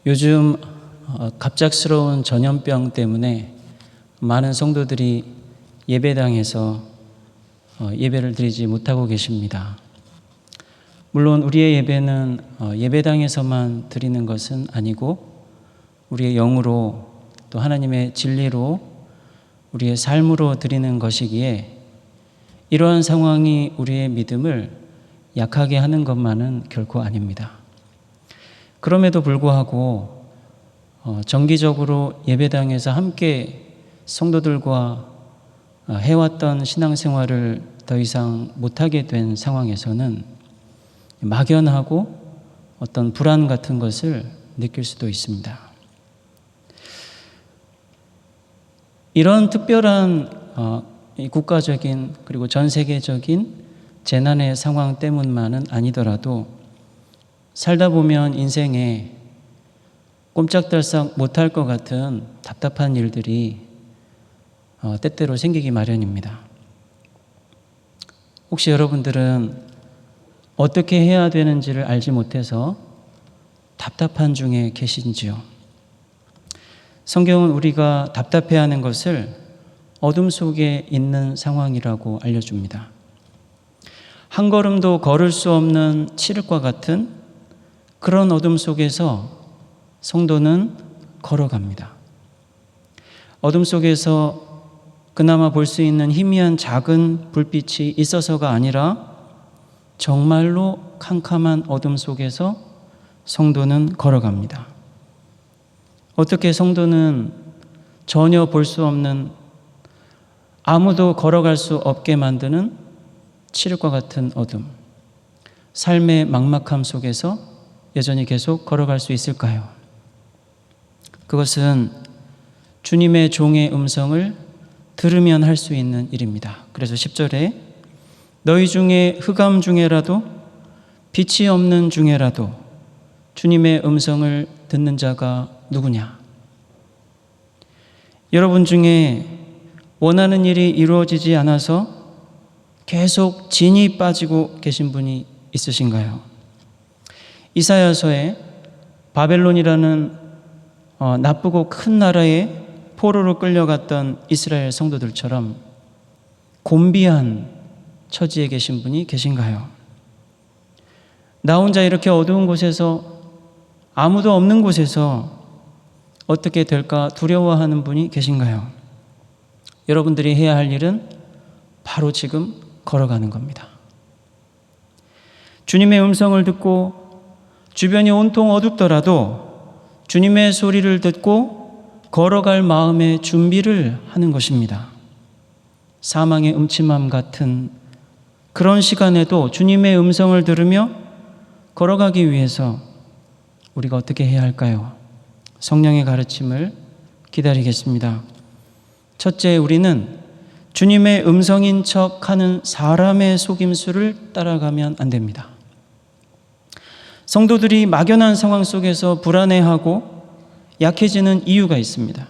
요즘 갑작스러운 전염병 때문에 많은 성도들이 예배당에서 예배를 드리지 못하고 계십니다. 물론 우리의 예배는 예배당에서만 드리는 것은 아니고 우리의 영으로 또 하나님의 진리로 우리의 삶으로 드리는 것이기에 이러한 상황이 우리의 믿음을 약하게 하는 것만은 결코 아닙니다. 그럼에도 불구하고 정기적으로 예배당에서 함께 성도들과 해왔던 신앙생활을 더 이상 못하게 된 상황에서는 막연하고 어떤 불안 같은 것을 느낄 수도 있습니다. 이런 특별한 국가적인 그리고 전 세계적인 재난의 상황 때문만은 아니더라도 살다 보면 인생에 꼼짝달싹 못할 것 같은 답답한 일들이 때때로 생기기 마련입니다. 혹시 여러분들은 어떻게 해야 되는지를 알지 못해서 답답한 중에 계신지요? 성경은 우리가 답답해하는 것을 어둠 속에 있는 상황이라고 알려줍니다. 한 걸음도 걸을 수 없는 칠흑과 같은 그런 어둠 속에서 성도는 걸어갑니다. 어둠 속에서 그나마 볼 수 있는 희미한 작은 불빛이 있어서가 아니라 정말로 캄캄한 어둠 속에서 성도는 걸어갑니다. 어떻게 성도는 전혀 볼 수 없는, 아무도 걸어갈 수 없게 만드는 칠흑과 같은 어둠, 삶의 막막함 속에서 여전히 계속 걸어갈 수 있을까요? 그것은 주님의 종의 음성을 들으면 할 수 있는 일입니다. 그래서 10절에 너희 중에 흑암 중에라도 빛이 없는 중에라도 주님의 음성을 듣는 자가 누구냐? 여러분 중에 원하는 일이 이루어지지 않아서 계속 진이 빠지고 계신 분이 있으신가요? 이사야서에 바벨론이라는 나쁘고 큰 나라에 포로로 끌려갔던 이스라엘 성도들처럼 곤비한 처지에 계신 분이 계신가요? 나 혼자 이렇게 어두운 곳에서, 아무도 없는 곳에서 어떻게 될까 두려워하는 분이 계신가요? 여러분들이 해야 할 일은 바로 지금 걸어가는 겁니다. 주님의 음성을 듣고 주변이 온통 어둡더라도 주님의 소리를 듣고 걸어갈 마음의 준비를 하는 것입니다. 사망의 음침함 같은 그런 시간에도 주님의 음성을 들으며 걸어가기 위해서 우리가 어떻게 해야 할까요? 성령의 가르침을 기다리겠습니다. 첫째, 우리는 주님의 음성인 척하는 사람의 속임수를 따라가면 안 됩니다. 성도들이 막연한 상황 속에서 불안해하고 약해지는 이유가 있습니다.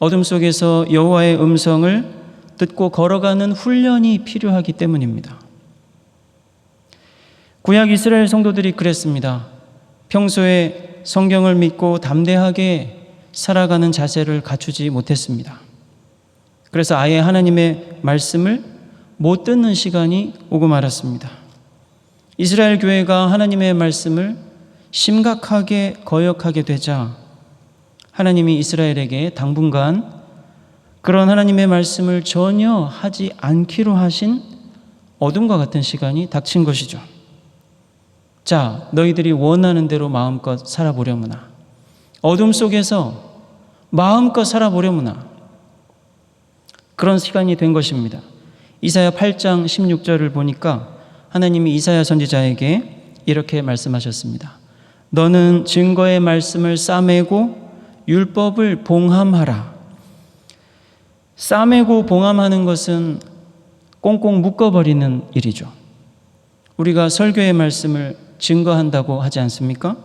어둠 속에서 여호와의 음성을 듣고 걸어가는 훈련이 필요하기 때문입니다. 구약 이스라엘 성도들이 그랬습니다. 평소에 성경을 믿고 담대하게 살아가는 자세를 갖추지 못했습니다. 그래서 아예 하나님의 말씀을 못 듣는 시간이 오고 말았습니다. 이스라엘 교회가 하나님의 말씀을 심각하게 거역하게 되자 하나님이 이스라엘에게 당분간 그런 하나님의 말씀을 전혀 하지 않기로 하신 어둠과 같은 시간이 닥친 것이죠. 자, 너희들이 원하는 대로 마음껏 살아보려무나, 어둠 속에서 마음껏 살아보려무나, 그런 시간이 된 것입니다. 이사야 8장 16절을 보니까 하나님이 이사야 선지자에게 이렇게 말씀하셨습니다. 너는 증거의 말씀을 싸매고 율법을 봉함하라. 싸매고 봉함하는 것은 꽁꽁 묶어버리는 일이죠. 우리가 설교의 말씀을 증거한다고 하지 않습니까?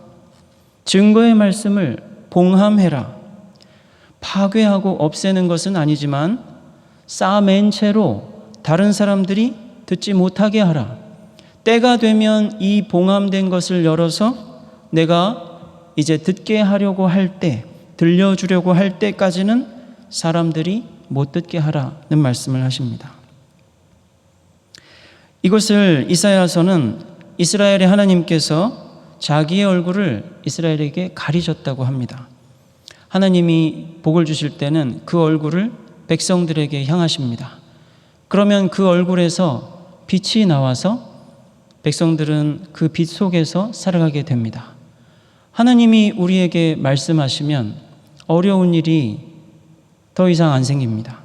증거의 말씀을 봉함해라. 파괴하고 없애는 것은 아니지만 싸맨 채로 다른 사람들이 듣지 못하게 하라. 때가 되면 이 봉함된 것을 열어서 내가 이제 듣게 하려고 할 때, 들려주려고 할 때까지는 사람들이 못 듣게 하라는 말씀을 하십니다. 이것을 이사야서는 이스라엘의 하나님께서 자기의 얼굴을 이스라엘에게 가리셨다고 합니다. 하나님이 복을 주실 때는 그 얼굴을 백성들에게 향하십니다. 그러면 그 얼굴에서 빛이 나와서 백성들은 그 빛 속에서 살아가게 됩니다. 하나님이 우리에게 말씀하시면 어려운 일이 더 이상 안 생깁니다.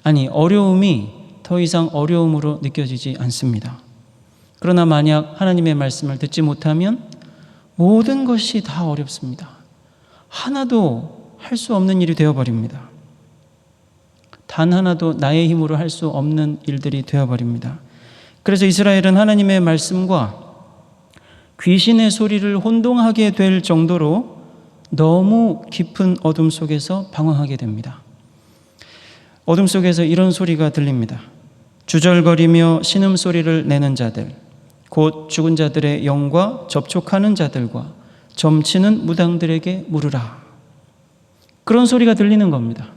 아니, 어려움이 더 이상 어려움으로 느껴지지 않습니다. 그러나 만약 하나님의 말씀을 듣지 못하면 모든 것이 다 어렵습니다. 하나도 할 수 없는 일이 되어버립니다. 단 하나도 나의 힘으로 할 수 없는 일들이 되어버립니다. 그래서 이스라엘은 하나님의 말씀과 귀신의 소리를 혼동하게 될 정도로 너무 깊은 어둠 속에서 방황하게 됩니다. 어둠 속에서 이런 소리가 들립니다. 주절거리며 신음소리를 내는 자들, 곧 죽은 자들의 영과 접촉하는 자들과 점치는 무당들에게 물으라. 그런 소리가 들리는 겁니다.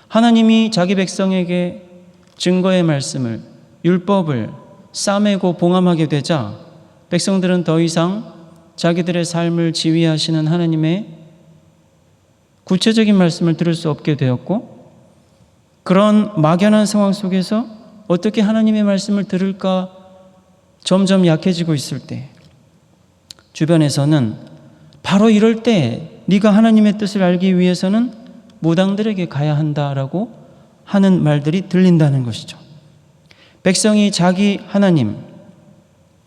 하나님이 자기 백성에게 증거의 말씀을, 율법을 싸매고 봉함하게 되자 백성들은 더 이상 자기들의 삶을 지휘하시는 하나님의 구체적인 말씀을 들을 수 없게 되었고, 그런 막연한 상황 속에서 어떻게 하나님의 말씀을 들을까 점점 약해지고 있을 때, 주변에서는 바로 이럴 때 네가 하나님의 뜻을 알기 위해서는 무당들에게 가야 한다라고 하는 말들이 들린다는 것이죠. 백성이 자기 하나님,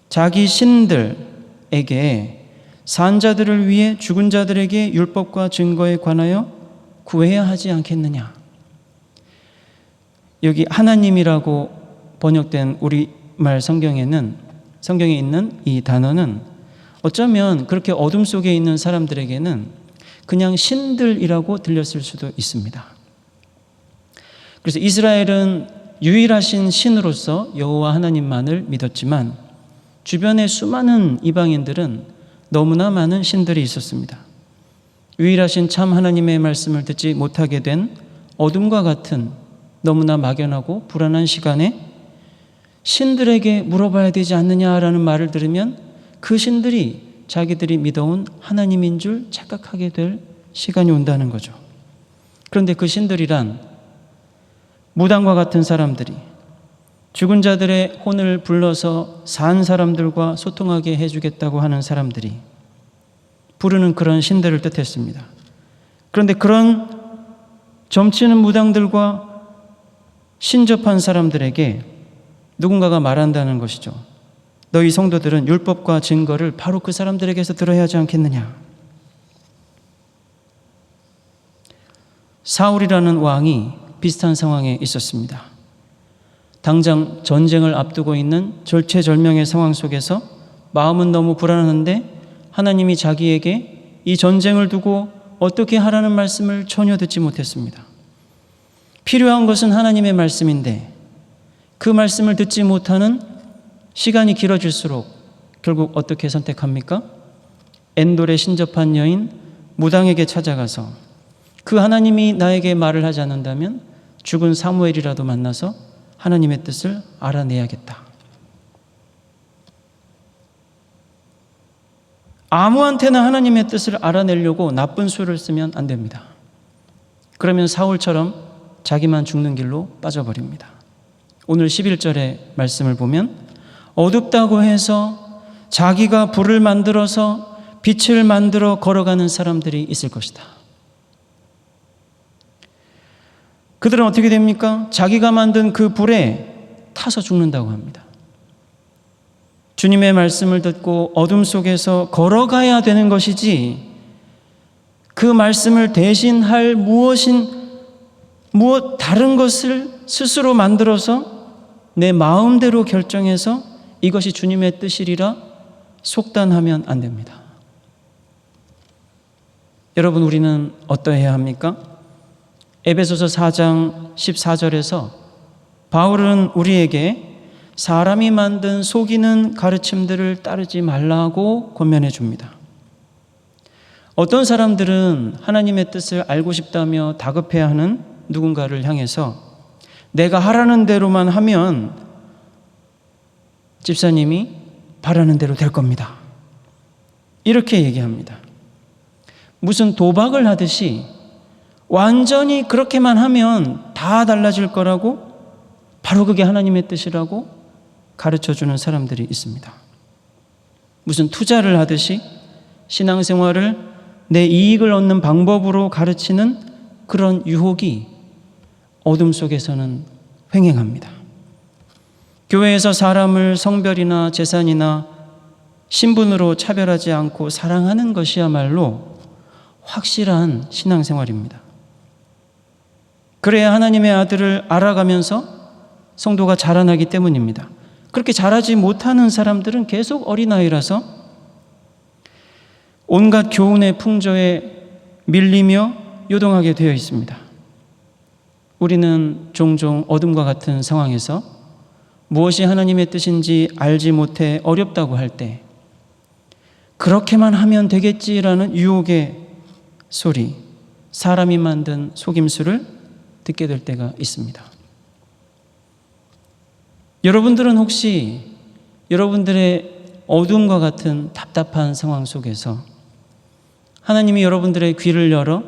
자기 신들에게 산자들을 위해 죽은 자들에게 율법과 증거에 관하여 구해야 하지 않겠느냐. 여기 하나님이라고 번역된 우리말 성경에 있는 이 단어는 어쩌면 그렇게 어둠 속에 있는 사람들에게는 그냥 신들이라고 들렸을 수도 있습니다. 그래서 이스라엘은 유일하신 신으로서 여호와 하나님만을 믿었지만 주변의 수많은 이방인들은 너무나 많은 신들이 있었습니다. 유일하신 참 하나님의 말씀을 듣지 못하게 된 어둠과 같은 너무나 막연하고 불안한 시간에 신들에게 물어봐야 되지 않느냐라는 말을 들으면 그 신들이 자기들이 믿어온 하나님인 줄 착각하게 될 시간이 온다는 거죠. 그런데 그 신들이란 무당과 같은 사람들이 죽은 자들의 혼을 불러서 산 사람들과 소통하게 해주겠다고 하는 사람들이 부르는 그런 신들을 뜻했습니다. 그런데 그런 점치는 무당들과 신접한 사람들에게 누군가가 말한다는 것이죠. 너희 성도들은 율법과 증거를 바로 그 사람들에게서 들어야 하지 않겠느냐. 사울이라는 왕이 비슷한 상황에 있었습니다. 당장 전쟁을 앞두고 있는 절체절명의 상황 속에서 마음은 너무 불안한데 하나님이 자기에게 이 전쟁을 두고 어떻게 하라는 말씀을 전혀 듣지 못했습니다. 필요한 것은 하나님의 말씀인데 그 말씀을 듣지 못하는 시간이 길어질수록 결국 어떻게 선택합니까? 엔돌에 신접한 여인 무당에게 찾아가서 그 하나님이 나에게 말을 하지 않는다면 죽은 사무엘이라도 만나서 하나님의 뜻을 알아내야겠다. 아무한테나 하나님의 뜻을 알아내려고 나쁜 수를 쓰면 안 됩니다. 그러면 사울처럼 자기만 죽는 길로 빠져버립니다. 오늘 11절의 말씀을 보면 어둡다고 해서 자기가 불을 만들어서 빛을 만들어 걸어가는 사람들이 있을 것이다. 그들은 어떻게 됩니까? 자기가 만든 그 불에 타서 죽는다고 합니다. 주님의 말씀을 듣고 어둠 속에서 걸어가야 되는 것이지 그 말씀을 대신할 무엇 다른 것을 스스로 만들어서 내 마음대로 결정해서 이것이 주님의 뜻이리라 속단하면 안 됩니다. 여러분, 우리는 어떠해야 합니까? 에베소서 4장 14절에서 바울은 우리에게 사람이 만든 속이는 가르침들을 따르지 말라고 권면해 줍니다. 어떤 사람들은 하나님의 뜻을 알고 싶다며 다급해하는 누군가를 향해서 내가 하라는 대로만 하면 집사님이 바라는 대로 될 겁니다. 이렇게 얘기합니다. 무슨 도박을 하듯이 완전히 그렇게만 하면 다 달라질 거라고, 바로 그게 하나님의 뜻이라고 가르쳐주는 사람들이 있습니다. 무슨 투자를 하듯이 신앙생활을 내 이익을 얻는 방법으로 가르치는 그런 유혹이 어둠 속에서는 횡행합니다. 교회에서 사람을 성별이나 재산이나 신분으로 차별하지 않고 사랑하는 것이야말로 확실한 신앙생활입니다. 그래야 하나님의 아들을 알아가면서 성도가 자라나기 때문입니다. 그렇게 자라지 못하는 사람들은 계속 어린아이라서 온갖 교훈의 풍조에 밀리며 요동하게 되어 있습니다. 우리는 종종 어둠과 같은 상황에서 무엇이 하나님의 뜻인지 알지 못해 어렵다고 할 때 그렇게만 하면 되겠지라는 유혹의 소리, 사람이 만든 속임수를 듣게 될 때가 있습니다. 여러분들은 혹시 여러분들의 어둠과 같은 답답한 상황 속에서 하나님이 여러분들의 귀를 열어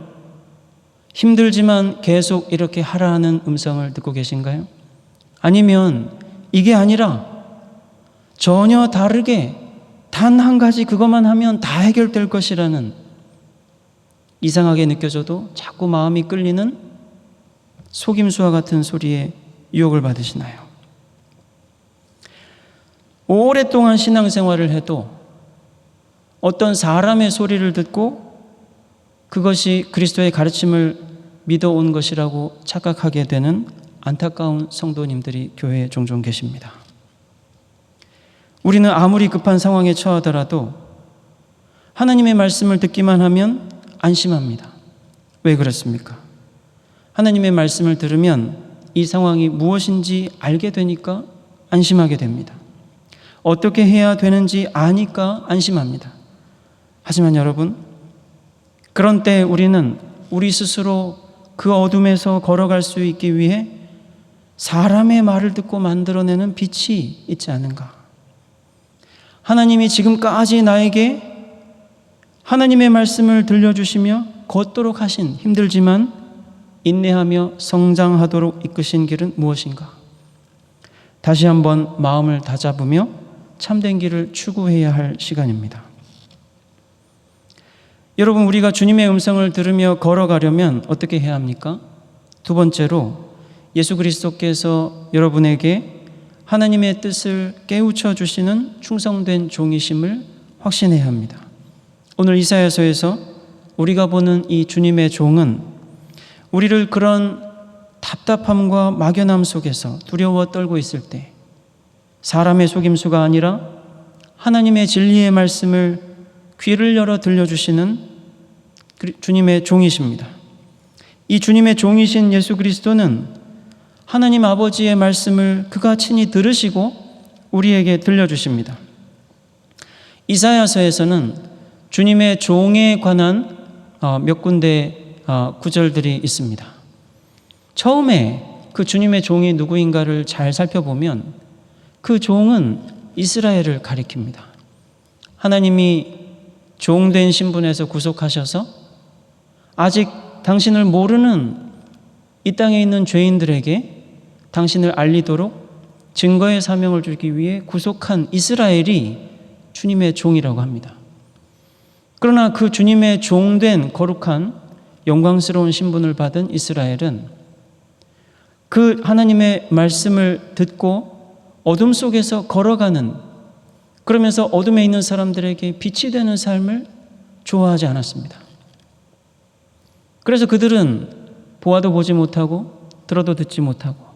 힘들지만 계속 이렇게 하라는 음성을 듣고 계신가요? 아니면 이게 아니라 전혀 다르게 단 한 가지 그것만 하면 다 해결될 것이라는, 이상하게 느껴져도 자꾸 마음이 끌리는 속임수와 같은 소리에 유혹을 받으시나요? 오랫동안 신앙생활을 해도 어떤 사람의 소리를 듣고 그것이 그리스도의 가르침을 믿어온 것이라고 착각하게 되는 안타까운 성도님들이 교회에 종종 계십니다. 우리는 아무리 급한 상황에 처하더라도 하나님의 말씀을 듣기만 하면 안심합니다. 왜 그렇습니까? 하나님의 말씀을 들으면 이 상황이 무엇인지 알게 되니까 안심하게 됩니다. 어떻게 해야 되는지 아니까 안심합니다. 하지만 여러분, 그런 때 우리는 우리 스스로 그 어둠에서 걸어갈 수 있기 위해 사람의 말을 듣고 만들어내는 빛이 있지 않은가? 하나님이 지금까지 나에게 하나님의 말씀을 들려주시며 걷도록 하신, 힘들지만 인내하며 성장하도록 이끄신 길은 무엇인가? 다시 한번 마음을 다잡으며 참된 길을 추구해야 할 시간입니다. 여러분, 우리가 주님의 음성을 들으며 걸어가려면 어떻게 해야 합니까? 두 번째로, 예수 그리스도께서 여러분에게 하나님의 뜻을 깨우쳐 주시는 충성된 종이심을 확신해야 합니다. 오늘 이사야서에서 우리가 보는 이 주님의 종은 우리를 그런 답답함과 막연함 속에서 두려워 떨고 있을 때 사람의 속임수가 아니라 하나님의 진리의 말씀을 귀를 열어 들려주시는 주님의 종이십니다. 이 주님의 종이신 예수 그리스도는 하나님 아버지의 말씀을 그가 친히 들으시고 우리에게 들려주십니다. 이사야서에서는 주님의 종에 관한 몇 군데 구절들이 있습니다. 처음에 그 주님의 종이 누구인가를 잘 살펴보면 그 종은 이스라엘을 가리킵니다. 하나님이 종된 신분에서 구속하셔서 아직 당신을 모르는 이 땅에 있는 죄인들에게 당신을 알리도록 증거의 사명을 주기 위해 구속한 이스라엘이 주님의 종이라고 합니다. 그러나 그 주님의 종된 거룩한 영광스러운 신분을 받은 이스라엘은 그 하나님의 말씀을 듣고 어둠 속에서 걸어가는, 그러면서 어둠에 있는 사람들에게 빛이 되는 삶을 좋아하지 않았습니다. 그래서 그들은 보아도 보지 못하고 들어도 듣지 못하고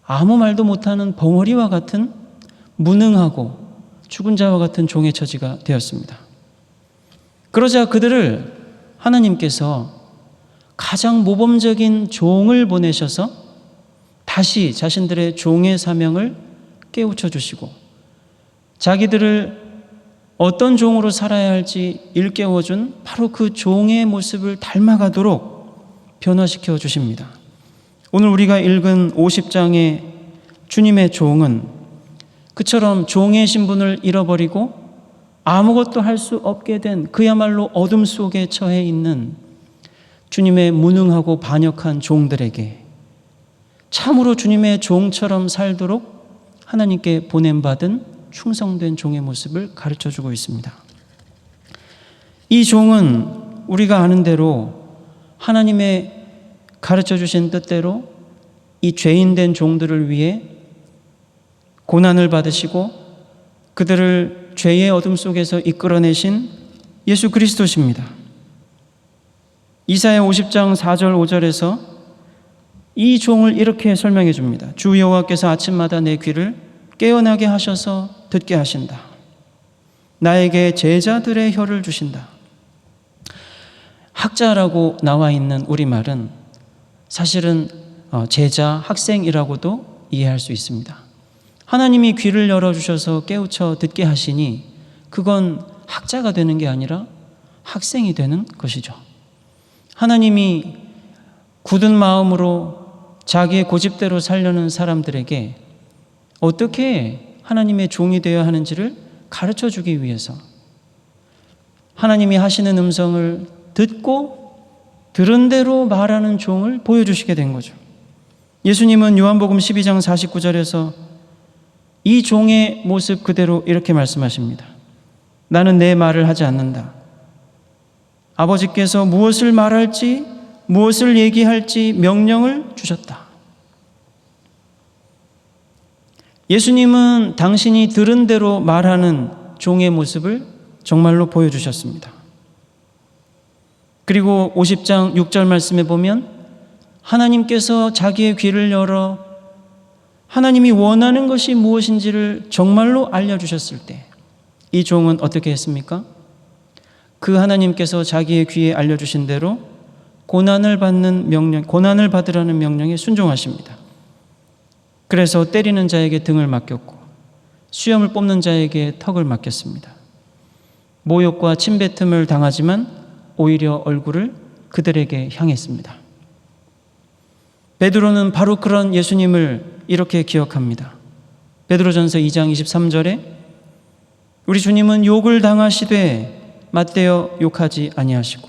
아무 말도 못하는 벙어리와 같은 무능하고 죽은 자와 같은 종의 처지가 되었습니다. 그러자 그들을 하나님께서 가장 모범적인 종을 보내셔서 다시 자신들의 종의 사명을 깨우쳐 주시고 자기들을 어떤 종으로 살아야 할지 일깨워준 바로 그 종의 모습을 닮아가도록 변화시켜 주십니다. 오늘 우리가 읽은 50장의 주님의 종은 그처럼 종의 신분을 잃어버리고 아무것도 할 수 없게 된 그야말로 어둠 속에 처해 있는 주님의 무능하고 반역한 종들에게 참으로 주님의 종처럼 살도록 하나님께 보냄받은 충성된 종의 모습을 가르쳐주고 있습니다. 이 종은 우리가 아는 대로 하나님의 가르쳐주신 뜻대로 이 죄인된 종들을 위해 고난을 받으시고 그들을 죄의 어둠 속에서 이끌어내신 예수 그리스도십니다. 이사야 50장 4절 5절에서 이 종을 이렇게 설명해 줍니다. 주 여호와께서 아침마다 내 귀를 깨어나게 하셔서 듣게 하신다. 나에게 제자들의 혀를 주신다. 학자라고 나와 있는 우리말은 사실은 제자, 학생이라고도 이해할 수 있습니다. 하나님이 귀를 열어주셔서 깨우쳐 듣게 하시니 그건 학자가 되는 게 아니라 학생이 되는 것이죠. 하나님이 굳은 마음으로 자기의 고집대로 살려는 사람들에게 어떻게 하나님의 종이 되어야 하는지를 가르쳐 주기 위해서 하나님이 하시는 음성을 듣고 들은 대로 말하는 종을 보여주시게 된 거죠. 예수님은 요한복음 12장 49절에서 이 종의 모습 그대로 이렇게 말씀하십니다. 나는 내 말을 하지 않는다. 아버지께서 무엇을 말할지 무엇을 얘기할지 명령을 주셨다. 예수님은 당신이 들은 대로 말하는 종의 모습을 정말로 보여주셨습니다. 그리고 50장 6절 말씀에 보면 하나님께서 자기의 귀를 열어 하나님이 원하는 것이 무엇인지를 정말로 알려주셨을 때 이 종은 어떻게 했습니까? 그 하나님께서 자기의 귀에 알려주신 대로 고난을 받으라는 명령에 순종하십니다. 그래서 때리는 자에게 등을 맡겼고 수염을 뽑는 자에게 턱을 맡겼습니다. 모욕과 침뱉음을 당하지만 오히려 얼굴을 그들에게 향했습니다. 베드로는 바로 그런 예수님을 이렇게 기억합니다. 베드로전서 2장 23절에 우리 주님은 욕을 당하시되 맞대어 욕하지 아니하시고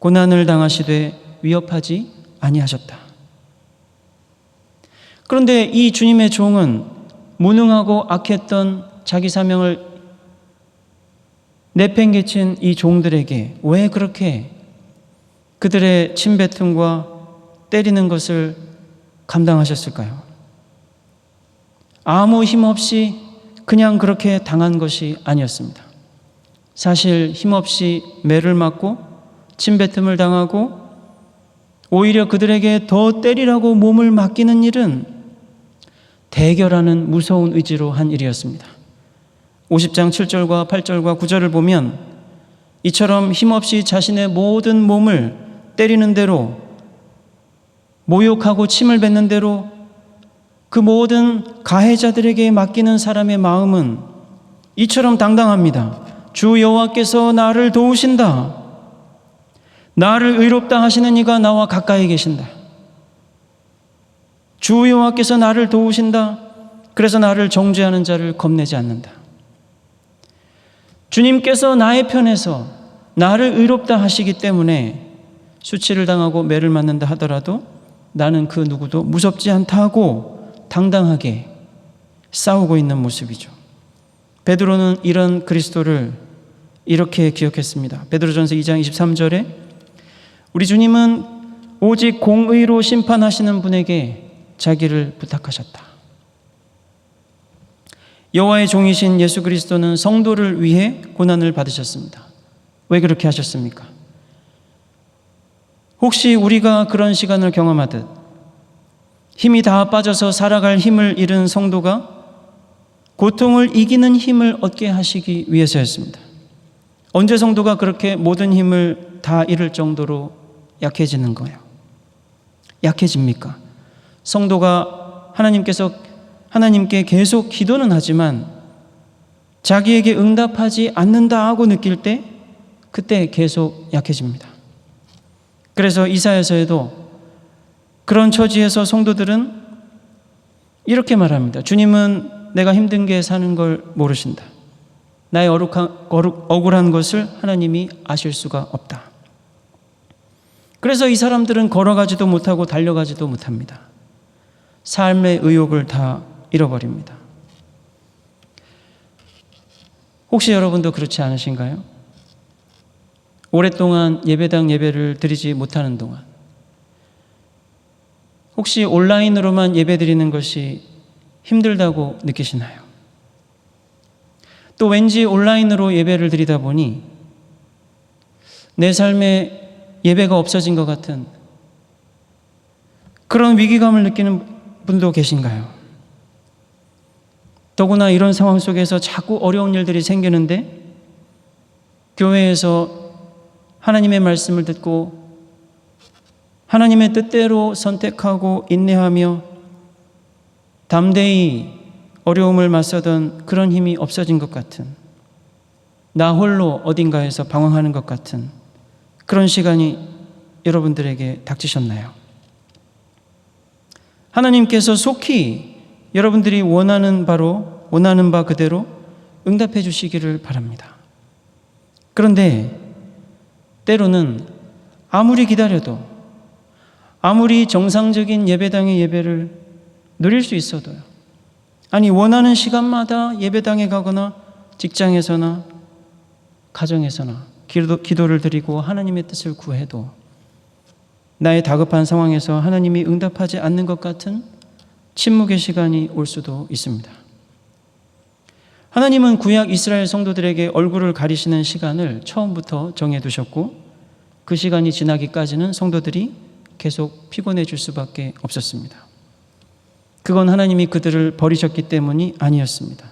고난을 당하시되 위협하지 아니하셨다. 그런데 이 주님의 종은 무능하고 악했던 자기 사명을 내팽개친 이 종들에게 왜 그렇게 그들의 침뱉음과 때리는 것을 감당하셨을까요? 아무 힘없이 그냥 그렇게 당한 것이 아니었습니다. 사실 힘없이 매를 맞고 침뱉음을 당하고 오히려 그들에게 더 때리라고 몸을 맡기는 일은 대결하는 무서운 의지로 한 일이었습니다. 50장 7절과 8절과 9절을 보면 이처럼 힘없이 자신의 모든 몸을 때리는 대로 모욕하고 침을 뱉는 대로 그 모든 가해자들에게 맡기는 사람의 마음은 이처럼 당당합니다. 주 여호와께서 나를 도우신다. 나를 의롭다 하시는 이가 나와 가까이 계신다. 주 여호와께서 나를 도우신다. 그래서 나를 정죄하는 자를 겁내지 않는다. 주님께서 나의 편에서 나를 의롭다 하시기 때문에 수치를 당하고 매를 맞는다 하더라도 나는 그 누구도 무섭지 않다 하고 당당하게 싸우고 있는 모습이죠. 베드로는 이런 그리스도를 이렇게 기억했습니다. 베드로전서 2장 23절에 우리 주님은 오직 공의로 심판하시는 분에게 자기를 부탁하셨다. 여호와의 종이신 예수 그리스도는 성도를 위해 고난을 받으셨습니다. 왜 그렇게 하셨습니까? 혹시 우리가 그런 시간을 경험하듯 힘이 다 빠져서 살아갈 힘을 잃은 성도가 고통을 이기는 힘을 얻게 하시기 위해서였습니다. 언제 성도가 그렇게 모든 힘을 다 잃을 정도로 약해지는 거예요? 약해집니까? 성도가 하나님께 계속 기도는 하지만 자기에게 응답하지 않는다 하고 느낄 때 그때 계속 약해집니다. 그래서 이사야서에도 그런 처지에서 성도들은 이렇게 말합니다. 주님은 내가 힘든 게 사는 걸 모르신다. 나의 억울한 것을 하나님이 아실 수가 없다. 그래서 이 사람들은 걸어가지도 못하고 달려가지도 못합니다. 삶의 의욕을 다 잃어버립니다. 혹시 여러분도 그렇지 않으신가요? 오랫동안 예배당 예배를 드리지 못하는 동안 혹시 온라인으로만 예배 드리는 것이 힘들다고 느끼시나요? 또 왠지 온라인으로 예배를 드리다 보니 내 삶에 예배가 없어진 것 같은 그런 위기감을 느끼는 분도 계신가요? 더구나 이런 상황 속에서 자꾸 어려운 일들이 생기는데 교회에서 하나님의 말씀을 듣고 하나님의 뜻대로 선택하고 인내하며 담대히 어려움을 맞서던 그런 힘이 없어진 것 같은, 나 홀로 어딘가에서 방황하는 것 같은 그런 시간이 여러분들에게 닥치셨나요? 하나님께서 속히 여러분들이 원하는 바 그대로 응답해 주시기를 바랍니다. 그런데 때로는 아무리 기다려도, 아무리 정상적인 예배당의 예배를 누릴 수 있어도요, 아니 원하는 시간마다 예배당에 가거나 직장에서나 가정에서나 기도를 드리고 하나님의 뜻을 구해도 나의 다급한 상황에서 하나님이 응답하지 않는 것 같은 침묵의 시간이 올 수도 있습니다. 하나님은 구약 이스라엘 성도들에게 얼굴을 가리시는 시간을 처음부터 정해두셨고 그 시간이 지나기까지는 성도들이 계속 피곤해질 수밖에 없었습니다. 그건 하나님이 그들을 버리셨기 때문이 아니었습니다.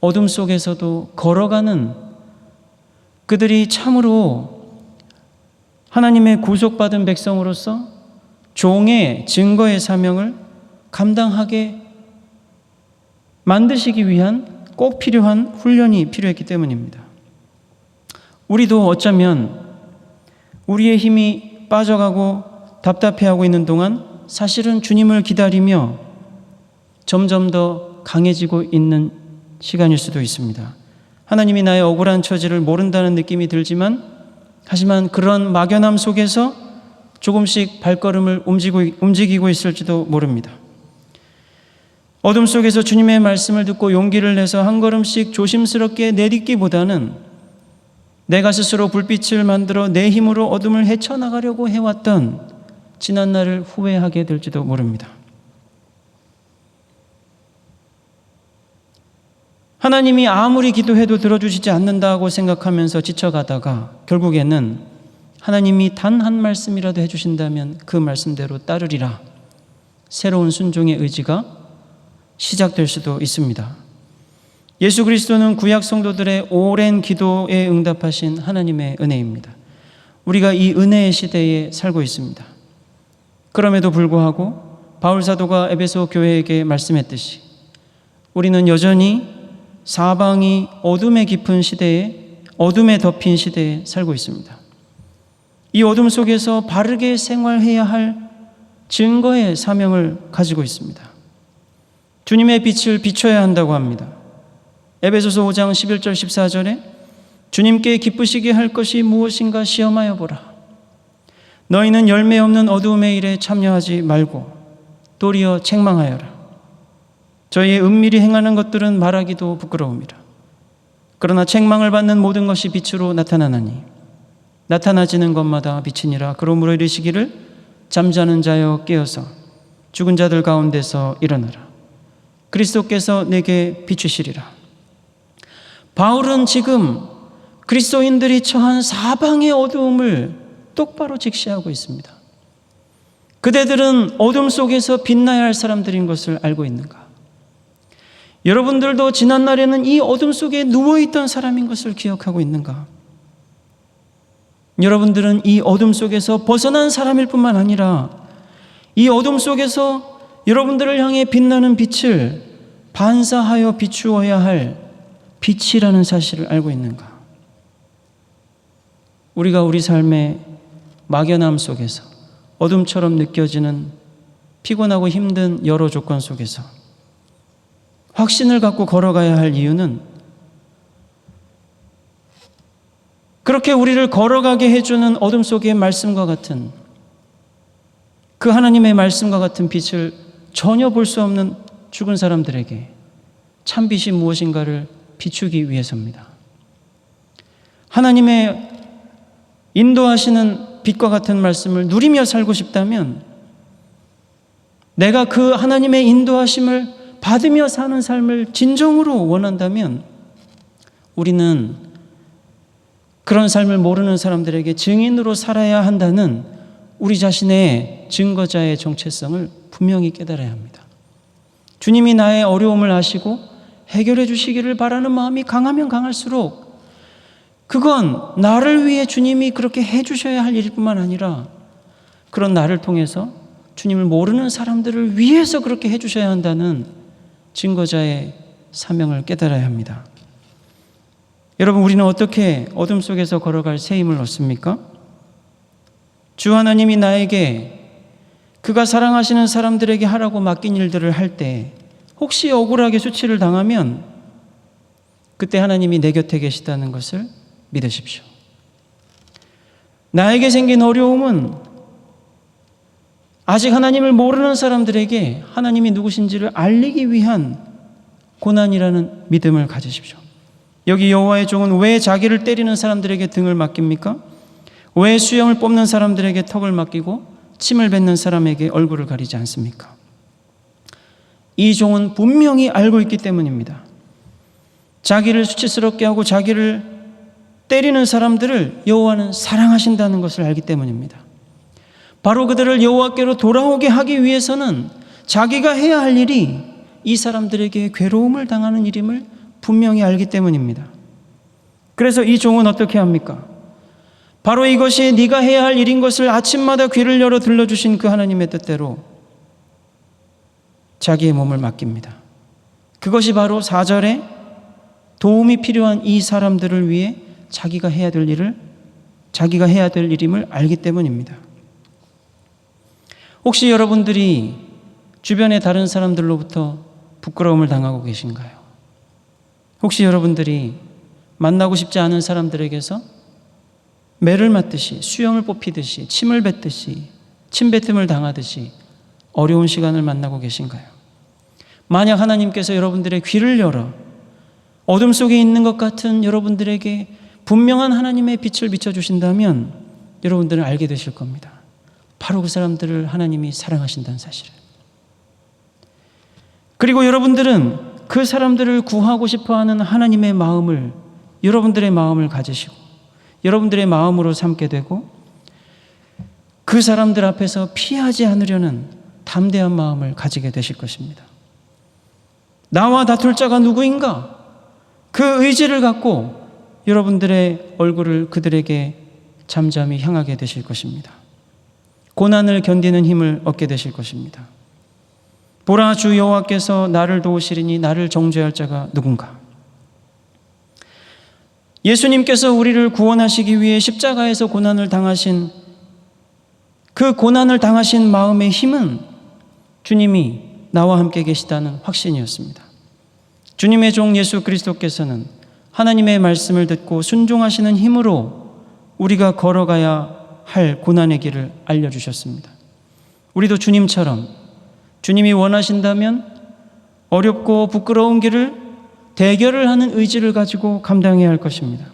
어둠 속에서도 걸어가는 그들이 참으로 하나님의 구속받은 백성으로서 종의 증거의 사명을 감당하게 만드시기 위한 꼭 필요한 훈련이 필요했기 때문입니다. 우리도 어쩌면 우리의 힘이 빠져가고 답답해하고 있는 동안 사실은 주님을 기다리며 점점 더 강해지고 있는 시간일 수도 있습니다. 하나님이 나의 억울한 처지를 모른다는 느낌이 들지만 하지만 그런 막연함 속에서 조금씩 발걸음을 움직이고 있을지도 모릅니다. 어둠 속에서 주님의 말씀을 듣고 용기를 내서 한 걸음씩 조심스럽게 내딛기보다는 내가 스스로 불빛을 만들어 내 힘으로 어둠을 헤쳐나가려고 해왔던 지난 날을 후회하게 될지도 모릅니다. 하나님이 아무리 기도해도 들어주시지 않는다고 생각하면서 지쳐가다가 결국에는 하나님이 단 한 말씀이라도 해주신다면 그 말씀대로 따르리라, 새로운 순종의 의지가 시작될 수도 있습니다. 예수 그리스도는 구약 성도들의 오랜 기도에 응답하신 하나님의 은혜입니다. 우리가 이 은혜의 시대에 살고 있습니다. 그럼에도 불구하고 바울 사도가 에베소 교회에게 말씀했듯이 우리는 여전히 사방이 어둠에 깊은 시대에, 어둠에 덮인 시대에 살고 있습니다. 이 어둠 속에서 바르게 생활해야 할 증거의 사명을 가지고 있습니다. 주님의 빛을 비춰야 한다고 합니다. 에베소서 5장 11절 14절에 주님께 기쁘시게 할 것이 무엇인가 시험하여 보라. 너희는 열매 없는 어두움의 일에 참여하지 말고 도리어 책망하여라. 저희의 은밀히 행하는 것들은 말하기도 부끄러움이라. 그러나 책망을 받는 모든 것이 빛으로 나타나나니 나타나지는 것마다 빛이니라. 그러므로 이르시기를 잠자는 자여 깨어서 죽은 자들 가운데서 일어나라. 그리스도께서 내게 비추시리라. 바울은 지금 그리스도인들이 처한 사방의 어두움을 똑바로 직시하고 있습니다. 그대들은 어둠 속에서 빛나야 할 사람들인 것을 알고 있는가? 여러분들도 지난날에는 이 어둠 속에 누워있던 사람인 것을 기억하고 있는가? 여러분들은 이 어둠 속에서 벗어난 사람일 뿐만 아니라 이 어둠 속에서 여러분들을 향해 빛나는 빛을 반사하여 비추어야 할 빛이라는 사실을 알고 있는가? 우리가 우리 삶의 막연함 속에서 어둠처럼 느껴지는 피곤하고 힘든 여러 조건 속에서 확신을 갖고 걸어가야 할 이유는 그렇게 우리를 걸어가게 해주는 어둠 속의 말씀과 같은 그 하나님의 말씀과 같은 빛을 전혀 볼 수 없는 죽은 사람들에게 참빛이 무엇인가를 비추기 위해서입니다. 하나님의 인도하시는 빛과 같은 말씀을 누리며 살고 싶다면, 내가 그 하나님의 인도하심을 받으며 사는 삶을 진정으로 원한다면, 우리는 그런 삶을 모르는 사람들에게 증인으로 살아야 한다는 우리 자신의 증거자의 정체성을 분명히 깨달아야 합니다. 주님이 나의 어려움을 아시고 해결해 주시기를 바라는 마음이 강하면 강할수록 그건 나를 위해 주님이 그렇게 해 주셔야 할 일일 뿐만 아니라 그런 나를 통해서 주님을 모르는 사람들을 위해서 그렇게 해 주셔야 한다는 증거자의 사명을 깨달아야 합니다. 여러분, 우리는 어떻게 어둠 속에서 걸어갈 새 힘을 얻습니까? 주 하나님이 나에게 그가 사랑하시는 사람들에게 하라고 맡긴 일들을 할 때 혹시 억울하게 수치를 당하면 그때 하나님이 내 곁에 계시다는 것을 믿으십시오. 나에게 생긴 어려움은 아직 하나님을 모르는 사람들에게 하나님이 누구신지를 알리기 위한 고난이라는 믿음을 가지십시오. 여기 여호와의 종은 왜 자기를 때리는 사람들에게 등을 맡깁니까? 왜 수염을 뽑는 사람들에게 턱을 맡기고 침을 뱉는 사람에게 얼굴을 가리지 않습니까? 이 종은 분명히 알고 있기 때문입니다. 자기를 수치스럽게 하고 자기를 때리는 사람들을 여호와는 사랑하신다는 것을 알기 때문입니다. 바로 그들을 여호와께로 돌아오게 하기 위해서는 자기가 해야 할 일이 이 사람들에게 괴로움을 당하는 일임을 분명히 알기 때문입니다. 그래서 이 종은 어떻게 합니까? 바로 이것이 네가 해야 할 일인 것을 아침마다 귀를 열어 들려주신 그 하나님의 뜻대로 자기의 몸을 맡깁니다. 그것이 바로 4절에 도움이 필요한 이 사람들을 위해 자기가 해야 될 일임을 알기 때문입니다. 혹시 여러분들이 주변의 다른 사람들로부터 부끄러움을 당하고 계신가요? 혹시 여러분들이 만나고 싶지 않은 사람들에게서 매를 맞듯이, 수염을 뽑히듯이, 침을 뱉듯이, 침뱉음을 당하듯이 어려운 시간을 만나고 계신가요? 만약 하나님께서 여러분들의 귀를 열어 어둠 속에 있는 것 같은 여러분들에게 분명한 하나님의 빛을 비춰주신다면 여러분들은 알게 되실 겁니다. 바로 그 사람들을 하나님이 사랑하신다는 사실을. 그리고 여러분들은 그 사람들을 구하고 싶어하는 하나님의 마음을, 여러분들의 마음을 가지시고 여러분들의 마음으로 삼게 되고 그 사람들 앞에서 피하지 않으려는 담대한 마음을 가지게 되실 것입니다. 나와 다툴 자가 누구인가? 그 의지를 갖고 여러분들의 얼굴을 그들에게 잠잠히 향하게 되실 것입니다. 고난을 견디는 힘을 얻게 되실 것입니다. 보라, 주 여호와께서 나를 도우시리니 나를 정죄할 자가 누군가? 예수님께서 우리를 구원하시기 위해 십자가에서 고난을 당하신 그 고난을 당하신 마음의 힘은 주님이 나와 함께 계시다는 확신이었습니다. 주님의 종 예수 그리스도께서는 하나님의 말씀을 듣고 순종하시는 힘으로 우리가 걸어가야 할 고난의 길을 알려주셨습니다. 우리도 주님처럼 주님이 원하신다면 어렵고 부끄러운 길을 대결을 하는 의지를 가지고 감당해야 할 것입니다.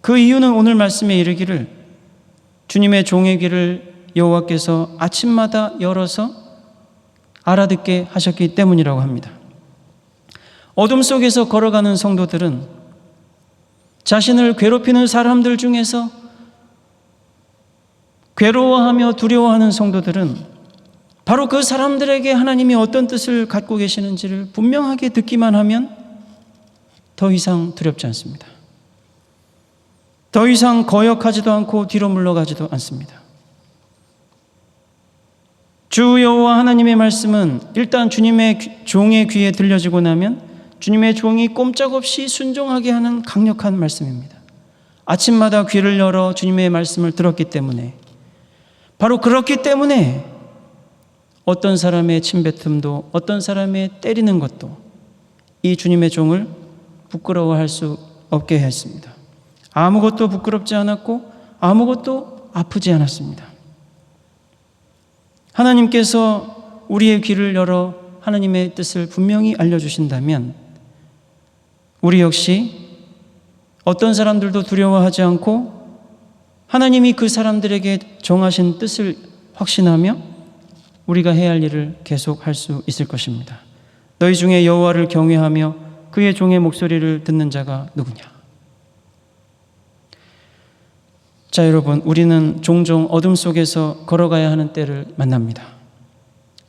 그 이유는 오늘 말씀에 이르기를 주님의 종의 귀를 여호와께서 아침마다 열어서 알아듣게 하셨기 때문이라고 합니다. 어둠 속에서 걸어가는 성도들은 자신을 괴롭히는 사람들 중에서 괴로워하며 두려워하는 성도들은 바로 그 사람들에게 하나님이 어떤 뜻을 갖고 계시는지를 분명하게 듣기만 하면 더 이상 두렵지 않습니다. 더 이상 거역하지도 않고 뒤로 물러가지도 않습니다. 주 여호와 하나님의 말씀은 일단 주님의 종의 귀에 들려지고 나면 주님의 종이 꼼짝없이 순종하게 하는 강력한 말씀입니다. 아침마다 귀를 열어 주님의 말씀을 들었기 때문에, 바로 그렇기 때문에 어떤 사람의 침뱉음도, 어떤 사람의 때리는 것도 이 주님의 종을 부끄러워할 수 없게 했습니다. 아무것도 부끄럽지 않았고 아무것도 아프지 않았습니다. 하나님께서 우리의 귀를 열어 하나님의 뜻을 분명히 알려주신다면 우리 역시 어떤 사람들도 두려워하지 않고 하나님이 그 사람들에게 정하신 뜻을 확신하며 우리가 해야 할 일을 계속할 수 있을 것입니다. 너희 중에 여호와를 경외하며 그의 종의 목소리를 듣는 자가 누구냐? 자, 여러분, 우리는 종종 어둠 속에서 걸어가야 하는 때를 만납니다.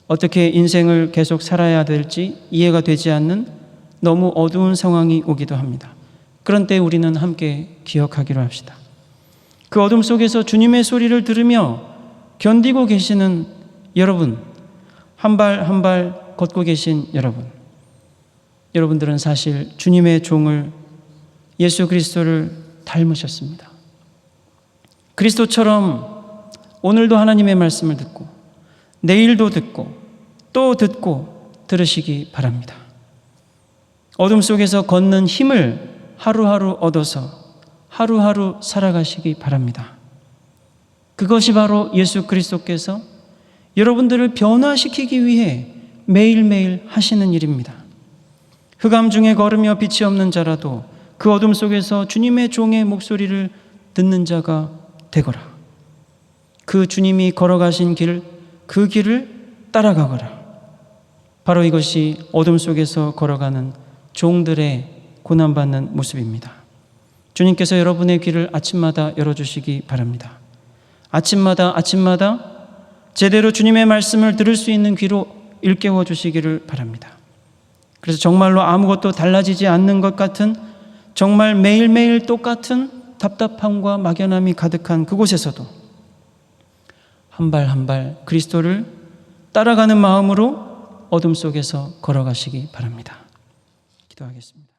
어떻게 인생을 계속 살아야 될지 이해가 되지 않는 너무 어두운 상황이 오기도 합니다. 그런 때 우리는 함께 기억하기로 합시다. 그 어둠 속에서 주님의 소리를 들으며 견디고 계시는 여러분, 한 발 한 발 걷고 계신 여러분들은 사실 주님의 종을, 예수 그리스도를 닮으셨습니다. 그리스도처럼 오늘도 하나님의 말씀을 듣고 내일도 듣고 또 듣고 들으시기 바랍니다. 어둠 속에서 걷는 힘을 하루하루 얻어서 하루하루 살아가시기 바랍니다. 그것이 바로 예수 그리스도께서 여러분들을 변화시키기 위해 매일매일 하시는 일입니다. 흑암 중에 걸으며 빛이 없는 자라도 그 어둠 속에서 주님의 종의 목소리를 듣는 자가 되거라. 그 주님이 걸어가신 길, 그 길을 따라가거라. 바로 이것이 어둠 속에서 걸어가는 종들의 고난받는 모습입니다. 주님께서 여러분의 귀를 아침마다 열어주시기 바랍니다. 아침마다 제대로 주님의 말씀을 들을 수 있는 귀로 일깨워 주시기를 바랍니다. 그래서 정말로 아무것도 달라지지 않는 것 같은, 정말 매일매일 똑같은 답답함과 막연함이 가득한 그곳에서도 한 발 한 발 그리스도를 따라가는 마음으로 어둠 속에서 걸어가시기 바랍니다. 기도하겠습니다.